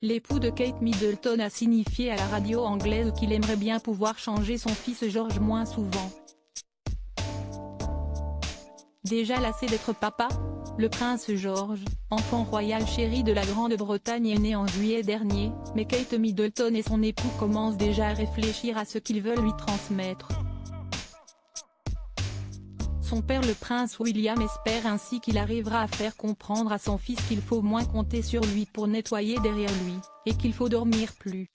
L'époux de Kate Middleton a signifié à la radio anglaise qu'il aimerait bien pouvoir changer son fils George moins souvent. Déjà lassé d'être papa, le prince George, enfant royal chéri de la Grande-Bretagne est né en juillet dernier, mais Kate Middleton et son époux commencent déjà à réfléchir à ce qu'ils veulent lui transmettre. Son père le prince William espère ainsi qu'il arrivera à faire comprendre à son fils qu'il faut moins compter sur lui pour nettoyer derrière lui, et qu'il faut dormir plus.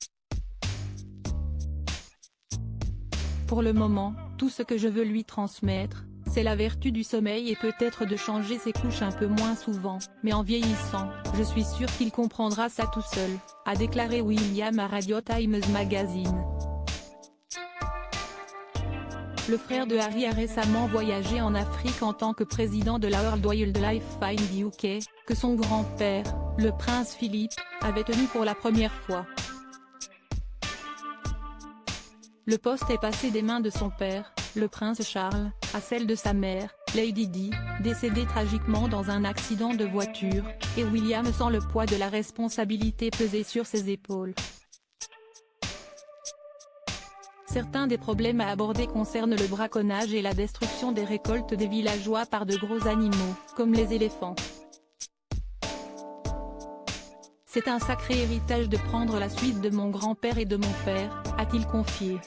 Pour le moment, tout ce que je veux lui transmettre, c'est la vertu du sommeil et peut-être de changer ses couches un peu moins souvent, mais en vieillissant, je suis sûr qu'il comprendra ça tout seul, a déclaré William à Radio Times Magazine. Le frère de Harry a récemment voyagé en Afrique en tant que président de la World Wildlife Fund UK, que son grand-père, le prince Philippe, avait tenu pour la première fois. Le poste est passé des mains de son père, le prince Charles, à celle de sa mère, Lady Di, décédée tragiquement dans un accident de voiture, et William sent le poids de la responsabilité peser sur ses épaules. Certains des problèmes à aborder concernent le braconnage et la destruction des récoltes des villageois par de gros animaux, comme les éléphants. C'est un sacré héritage de prendre la suite de mon grand-père et de mon père, a-t-il confié.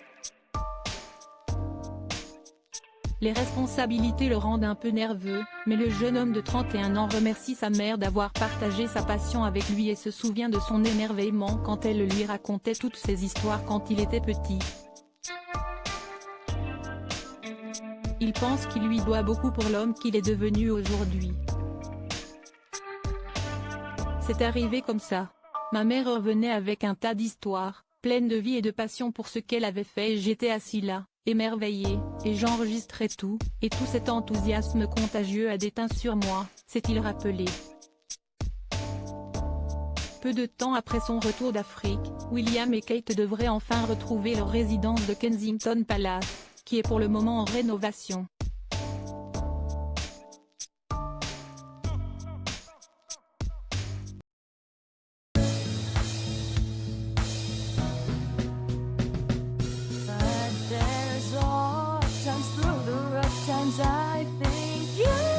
Les responsabilités le rendent un peu nerveux, mais le jeune homme de 31 ans remercie sa mère d'avoir partagé sa passion avec lui et se souvient de son émerveillement quand elle lui racontait toutes ses histoires quand il était petit. Il pense qu'il lui doit beaucoup pour l'homme qu'il est devenu aujourd'hui. C'est arrivé comme ça. Ma mère revenait avec un tas d'histoires, pleines de vie et de passion pour ce qu'elle avait fait et j'étais assis là, émerveillé, et j'enregistrais tout, et tout cet enthousiasme contagieux a déteint sur moi, s'est-il rappelé. Peu de temps après son retour d'Afrique, William et Kate devraient enfin retrouver leur résidence de Kensington Palace, qui est pour le moment en rénovation. But there's all times through the rough times I think you